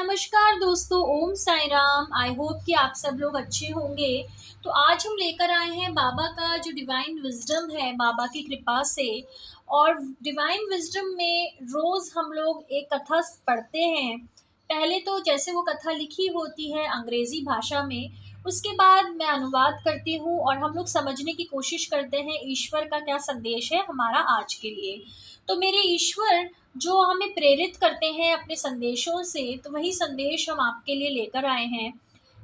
नमस्कार दोस्तों, ओम Sai Ram. I hope कि आप सब लोग अच्छे होंगे। तो आज हम लेकर आए हैं बाबा का जो डिवाइन विजडम है, बाबा की कृपा से। और डिवाइन विजडम में रोज़ हम लोग एक कथा पढ़ते हैं। पहले तो जैसे वो कथा लिखी होती है अंग्रेज़ी भाषा में, उसके बाद मैं अनुवाद करती हूँ और हम लोग समझने की कोशिश करते हैं ईश्वर का क्या संदेश है हमारा आज के लिए। तो मेरे ईश्वर जो हमें प्रेरित करते हैं अपने संदेशों से, तो वही संदेश हम आपके लिए लेकर आए हैं।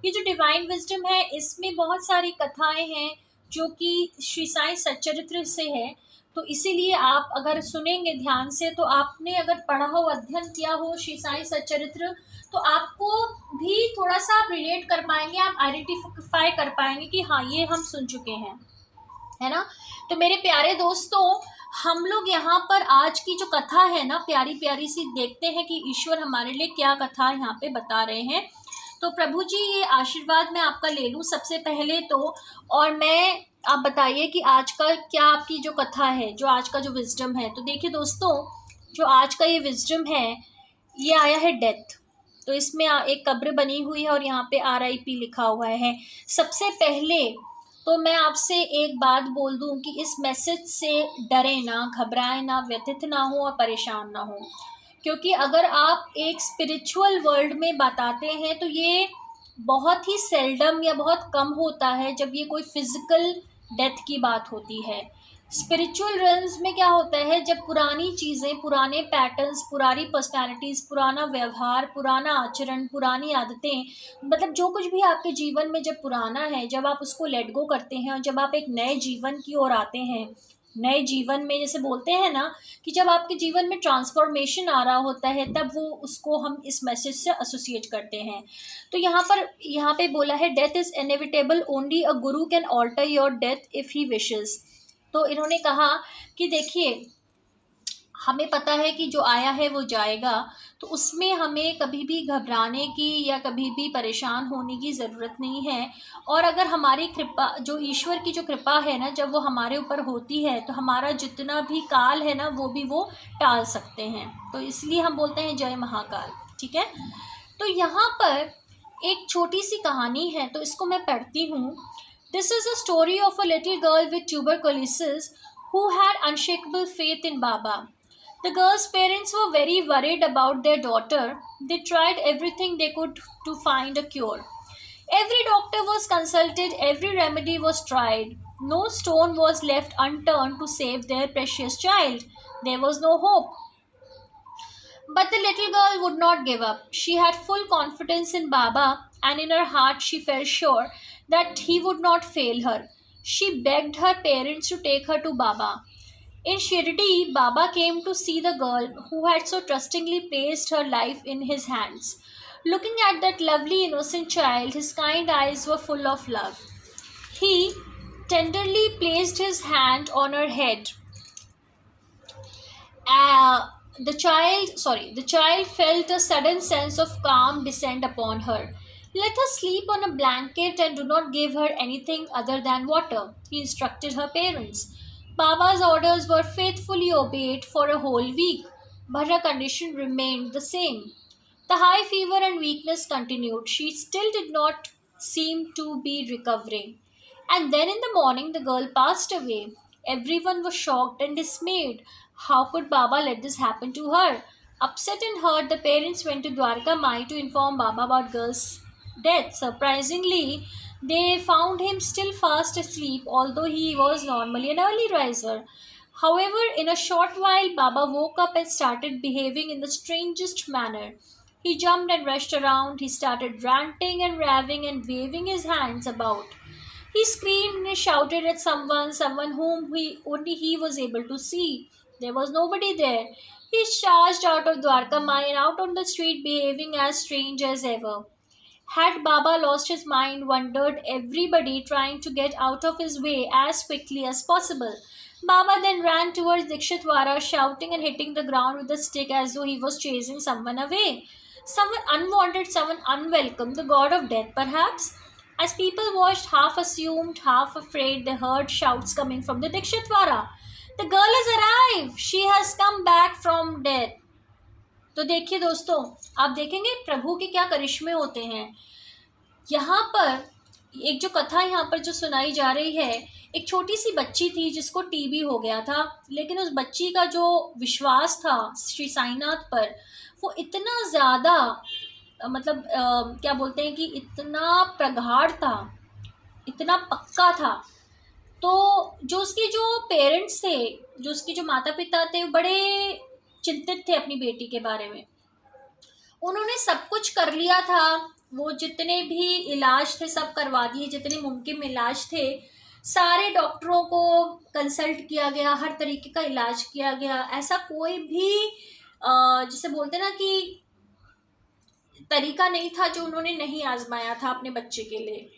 ये जो डिवाइन विजडम है, इसमें बहुत सारी कथाएं हैं जो कि श्री साईं सच्चरित्र से है। तो इसीलिए आप अगर सुनेंगे ध्यान से, तो आपने अगर पढ़ा हो, अध्ययन किया हो श्री साईं सच्चरित्र, तो आपको भी थोड़ा सा आप रिलेट कर पाएंगे, आप आइडेंटिफाई कर पाएंगे कि हाँ, ये हम सुन चुके हैं, है ना। तो मेरे प्यारे दोस्तों, हम लोग यहाँ पर आज की जो कथा है ना, प्यारी प्यारी सी, देखते हैं कि ईश्वर हमारे लिए क्या कथा यहाँ पे बता रहे हैं। तो प्रभु जी, ये आशीर्वाद मैं आपका ले लूँ सबसे पहले तो, और मैं आप बताइए कि आज का क्या आपकी जो कथा है, जो आज का जो विजडम है। तो देखिए दोस्तों, जो आज का ये विजडम है, ये आया है डेथ। तो इसमें एक कब्र बनी हुई है और यहाँ पे RIP लिखा हुआ है। सबसे पहले तो मैं आपसे एक बात बोल दूं कि इस मैसेज से डरे ना, घबराए ना, व्यथित ना हो और परेशान ना हो। क्योंकि अगर आप एक स्पिरिचुअल वर्ल्ड में बताते हैं, तो ये बहुत ही सेल्डम या बहुत कम होता है जब ये कोई फिजिकल डेथ की बात होती है। स्पिरिचुअल रेल्म्स में क्या होता है, जब पुरानी चीज़ें, पुराने पैटर्न्स, पुरानी पर्सनालिटीज़, पुराना व्यवहार, पुराना आचरण, पुरानी आदतें, मतलब जो कुछ भी आपके जीवन में जब पुराना है, जब आप उसको लेट गो करते हैं और जब आप एक नए जीवन की ओर आते हैं, नए जीवन में जैसे बोलते हैं ना कि जब आपके जीवन में ट्रांसफॉर्मेशन आ रहा होता है, तब वो उसको हम इस मैसेज से एसोसिएट करते हैं। तो यहाँ पे बोला है, death is inevitable, only a guru can alter your death if he wishes. तो इन्होंने कहा कि देखिए, हमें पता है कि जो आया है वो जाएगा, तो उसमें हमें कभी भी घबराने की या कभी भी परेशान होने की ज़रूरत नहीं है। और अगर हमारी कृपा, जो ईश्वर की जो कृपा है ना, जब वो हमारे ऊपर होती है, तो हमारा जितना भी काल है ना, वो भी वो टाल सकते हैं। तो इसलिए हम बोलते हैं जय महाकाल। ठीक है। तो यहाँ पर एक छोटी सी कहानी है, तो इसको मैं पढ़ती हूँ। This is a story of a little girl with tuberculosis who had unshakable faith in Baba. The girl's parents were very worried about their daughter. They tried everything they could to find a cure. Every doctor was consulted, every remedy was tried. No stone was left unturned to save their precious child. There was no hope. But the little girl would not give up. She had full confidence in Baba, and in her heart she felt sure that he would not fail her. She begged her parents to take her to Baba. In Shirdi, Baba came to see the girl who had so trustingly placed her life in his hands. Looking at that lovely innocent child, his kind eyes were full of love. He tenderly placed his hand on her head. The child felt a sudden sense of calm descend upon her. Let her sleep on a blanket and do not give her anything other than water, he instructed her parents. Baba's orders were faithfully obeyed for a whole week, but her condition remained the same. The high fever and weakness continued. She still did not seem to be recovering. And then in the morning, the girl passed away. Everyone was shocked and dismayed. How could Baba let this happen to her? Upset and hurt, the parents went to Dwarka Mai to inform Baba about girl's death. Surprisingly, they found him still fast asleep, although he was normally an early riser. However, in a short while, Baba woke up and started behaving in the strangest manner. He jumped and rushed around. He started ranting and raving and waving his hands about. He screamed and shouted at someone whom only he was able to see. There was nobody there. He charged out of Dwarka Mai and out on the street, behaving as strange as ever. Had Baba lost his mind, wondered everybody, trying to get out of his way as quickly as possible. Baba then ran towards Dikshitwara, shouting and hitting the ground with a stick as though he was chasing someone away. Someone unwanted, someone unwelcome, the god of death perhaps? As people watched, half assumed, half afraid, they heard shouts coming from the Dikshitwara. The girl has arrived! She has come back from death. तो देखिए दोस्तों, आप देखेंगे प्रभु के क्या करिश्मे होते हैं। यहाँ पर एक जो कथा यहाँ पर जो सुनाई जा रही है, एक छोटी सी बच्ची थी जिसको टीबी हो गया था, लेकिन उस बच्ची का जो विश्वास था श्री साईनाथ पर, वो इतना ज़्यादा मतलब क्या बोलते हैं कि इतना प्रगाढ़ था, इतना पक्का था। तो जो उसके जो पेरेंट्स थे, जो उसके जो माता पिता थे, वो बड़े चिंतित थे अपनी बेटी के बारे में। उन्होंने सब कुछ कर लिया था, वो जितने भी इलाज थे सब करवा दिए, जितने मुमकिन इलाज थे सारे डॉक्टरों को कंसल्ट किया गया, हर तरीके का इलाज किया गया। ऐसा कोई भी जिसे बोलते हैं ना कि तरीका नहीं था जो उन्होंने नहीं आजमाया था अपने बच्चे के लिए।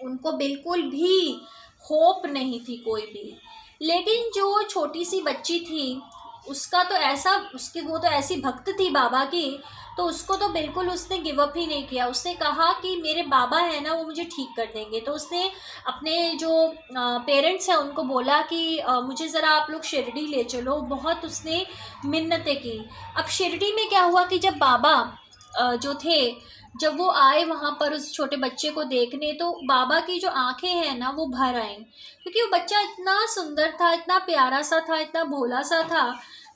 उनको बिल्कुल भी होप नहीं थी कोई भी। लेकिन जो छोटी सी बच्ची थी, उसका तो ऐसा वो तो ऐसी भक्त थी बाबा की, तो उसको तो बिल्कुल उसने गिव अप ही नहीं किया। उसने कहा कि मेरे बाबा है ना, वो मुझे ठीक कर देंगे। तो उसने अपने जो पेरेंट्स हैं उनको बोला कि मुझे ज़रा आप लोग शिरडी ले चलो। बहुत उसने मिन्नतें की। अब शिरडी में क्या हुआ कि जब बाबा जो थे, जब वो आए वहाँ पर उस छोटे बच्चे को देखने, तो बाबा की जो आंखें हैं ना वो भर आईं, क्योंकि वो बच्चा इतना सुंदर था, इतना प्यारा सा था, इतना भोला सा था।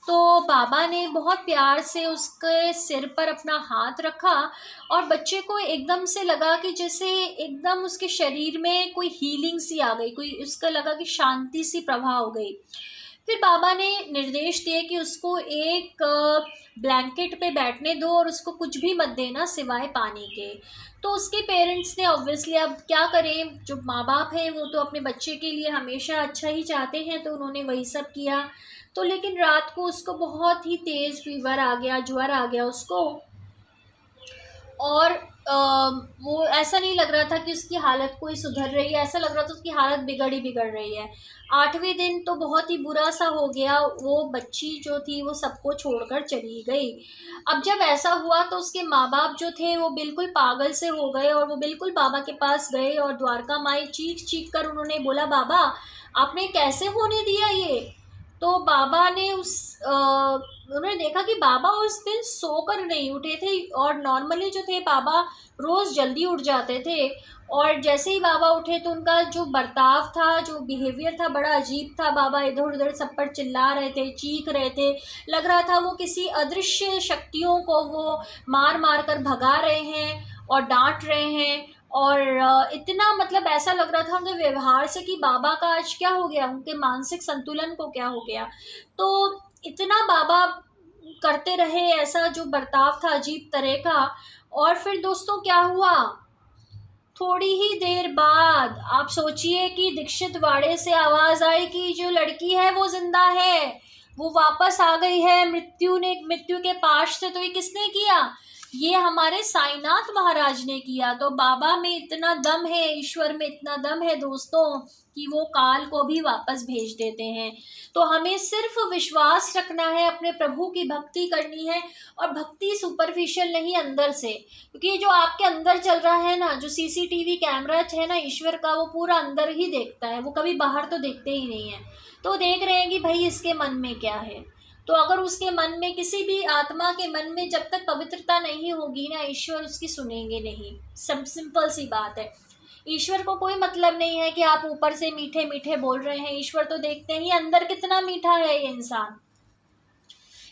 तो बाबा ने बहुत प्यार से उसके सिर पर अपना हाथ रखा और बच्चे को एकदम से लगा कि जैसे एकदम उसके शरीर में कोई हीलिंग सी आ गई, कोई उसका लगा कि शांति सी प्रवाह हो गई। फिर बाबा ने निर्देश दिए कि उसको एक ब्लैंकेट पे बैठने दो और उसको कुछ भी मत देना सिवाय पानी के। तो उसके पेरेंट्स ने ऑब्वियसली, अब क्या करें, जो माँ बाप हैं वो तो अपने बच्चे के लिए हमेशा अच्छा ही चाहते हैं, तो उन्होंने वही सब किया। तो लेकिन रात को उसको बहुत ही तेज़ फीवर आ गया, ज्वर आ गया उसको, और वो ऐसा नहीं लग रहा था कि उसकी हालत कोई सुधर रही है, ऐसा लग रहा था उसकी हालत बिगड़ ही बिगड़ रही है। 8वें दिन तो बहुत ही बुरा सा हो गया, वो बच्ची जो थी वो सबको छोड़कर चली गई। अब जब ऐसा हुआ तो उसके माँ बाप जो थे वो बिल्कुल पागल से हो गए और वो बिल्कुल बाबा के पास गए और द्वारका माई चीख चीख कर उन्होंने बोला, बाबा आपने कैसे होने दिया ये। तो बाबा ने उन्होंने देखा कि बाबा उस दिन सोकर नहीं उठे थे, और नॉर्मली जो थे बाबा रोज़ जल्दी उठ जाते थे, और जैसे ही बाबा उठे तो उनका जो बर्ताव था, जो बिहेवियर था, बड़ा अजीब था। बाबा इधर उधर सब पर चिल्ला रहे थे, चीख रहे थे, लग रहा था वो किसी अदृश्य शक्तियों को वो मार मार कर भगा रहे हैं और डांट रहे हैं। और इतना मतलब ऐसा लग रहा था उनके व्यवहार से कि बाबा का आज क्या हो गया, उनके मानसिक संतुलन को क्या हो गया। तो इतना बाबा करते रहे ऐसा जो बर्ताव था अजीब तरह का। और फिर दोस्तों क्या हुआ, थोड़ी ही देर बाद आप सोचिए कि दीक्षित वाड़े से आवाज़ आई कि जो लड़की है वो जिंदा है, वो वापस आ गई है मृत्यु के पाश से। तो ये किसने किया, ये हमारे साईनाथ महाराज ने किया। तो बाबा में इतना दम है, ईश्वर में इतना दम है दोस्तों, कि वो काल को भी वापस भेज देते हैं। तो हमें सिर्फ विश्वास रखना है, अपने प्रभु की भक्ति करनी है, और भक्ति सुपरफिशियल नहीं, अंदर से। क्योंकि जो आपके अंदर चल रहा है ना, जो सीसीटीवी कैमरा है ना ईश्वर का, वो पूरा अंदर ही देखता है, वो कभी बाहर तो देखते ही नहीं है। तो देख रहे हैं कि भाई इसके मन में क्या है। तो अगर उसके मन में, किसी भी आत्मा के मन में जब तक पवित्रता नहीं होगी ना, ईश्वर उसकी सुनेंगे नहीं। सब सिंपल सी बात है। ईश्वर को कोई मतलब नहीं है कि आप ऊपर से मीठे मीठे बोल रहे हैं, ईश्वर तो देखते ही अंदर कितना मीठा है ये इंसान,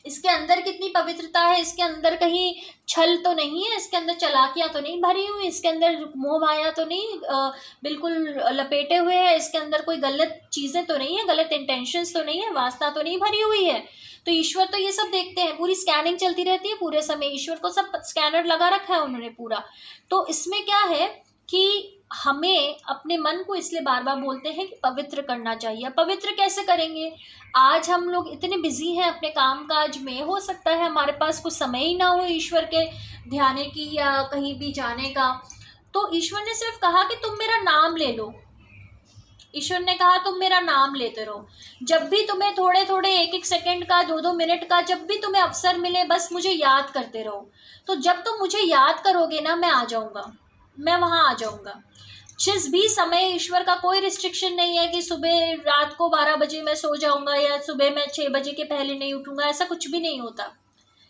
इसके अंदर कितनी पवित्रता है, इसके अंदर कहीं छल तो नहीं है, इसके अंदर चालाकियाँ तो नहीं भरी हुई, इसके अंदर मोह माया तो नहीं बिल्कुल लपेटे हुए है, इसके अंदर कोई गलत चीज़ें तो नहीं है, गलत इंटेंशंस तो नहीं है, वासना तो नहीं भरी हुई है। तो ईश्वर तो ये सब देखते हैं, पूरी स्कैनिंग चलती रहती है पूरे समय, ईश्वर को सब स्कैनर लगा रखा है उन्होंने पूरा। तो इसमें क्या है कि हमें अपने मन को इसलिए बार बार बोलते हैं कि पवित्र करना चाहिए। पवित्र कैसे करेंगे, आज हम लोग इतने बिजी हैं अपने काम काज में, हो सकता है हमारे पास कुछ समय ही ना हो ईश्वर के ध्यान की या कहीं भी जाने का। तो ईश्वर ने सिर्फ कहा कि तुम मेरा नाम ले लो, ईश्वर ने कहा तुम मेरा नाम लेते रहो, जब भी तुम्हें थोड़े थोड़े 1-1 सेकंड का 2-2 मिनट का जब भी तुम्हें अवसर मिले, बस मुझे याद करते रहो। तो जब तुम मुझे याद करोगे ना, मैं आ जाऊँगा, मैं वहाँ आ जाऊँगा। जिस भी समय, ईश्वर का कोई रिस्ट्रिक्शन नहीं है कि सुबह रात को 12 बजे मैं सो जाऊँगा या सुबह मैं 6 बजे के पहले नहीं उठूँगा, ऐसा कुछ भी नहीं होता।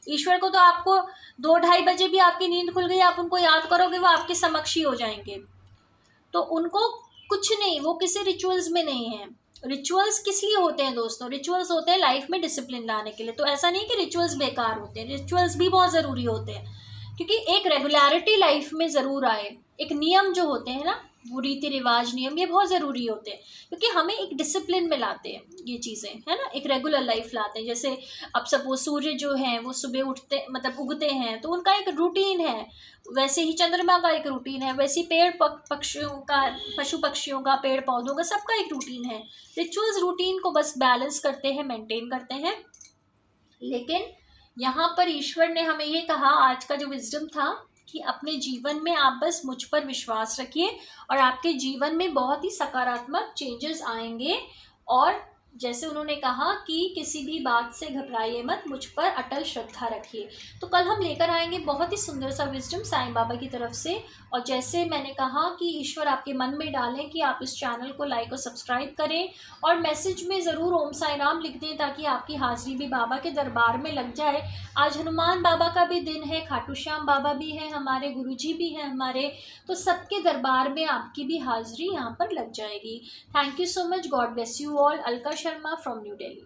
ईश्वर को तो आपको 2-2:30 बजे भी आपकी नींद खुल गई, आप उनको याद करोगे, वो आपके समक्ष ही हो जाएंगे। तो उनको कुछ नहीं, वो किसी रिचुअल्स में नहीं है। रिचुअल्स किस लिए होते हैं दोस्तों? रिचुअल्स होते हैं लाइफ में डिसिप्लिन लाने के लिए। तो ऐसा नहीं कि रिचुअल्स बेकार होते हैं, रिचुअल्स भी बहुत ज़रूरी होते हैं, क्योंकि एक रेगुलरिटी लाइफ में ज़रूर आए। एक नियम जो होते हैं ना, वो रीति रिवाज नियम, ये बहुत ज़रूरी होते हैं, क्योंकि हमें एक डिसिप्लिन में लाते हैं ये चीज़ें, है ना, एक रेगुलर लाइफ लाते हैं। जैसे अब सपोज सूर्य जो हैं वो सुबह उठते, मतलब उगते हैं, तो उनका एक रूटीन है, वैसे ही चंद्रमा का एक रूटीन है, वैसे ही पेड़ पक्षियों का, पशु पक्षियों का, पेड़ पौधों का, सबका एक रूटीन है। रिचुअल्स रूटीन को बस बैलेंस करते हैं, मेंटेन करते हैं। लेकिन यहाँ पर ईश्वर ने हमें ये कहा, आज का जो विजडम था, कि अपने जीवन में आप बस मुझ पर विश्वास रखिए और आपके जीवन में बहुत ही सकारात्मक चेंजेस आएंगे। और जैसे उन्होंने कहा कि किसी भी बात से घबराइए मत, मुझ पर अटल श्रद्धा रखिए। तो कल हम लेकर आएंगे बहुत ही सुंदर सा विजडम साईं बाबा की तरफ से। और जैसे मैंने कहा कि ईश्वर आपके मन में डालें कि आप इस चैनल को लाइक और सब्सक्राइब करें, और मैसेज में ज़रूर ओम साईं राम लिख दें, ताकि आपकी हाज़िरी भी बाबा के दरबार में लग जाए। आज हनुमान बाबा का भी दिन है, खाटू श्याम बाबा भी हैं हमारे, गुरुजी भी हैं हमारे, तो सबके दरबार में आपकी भी हाज़िरी यहाँ पर लग जाएगी। Thank you so much, God bless you all. Alka Sharma from new Delhi.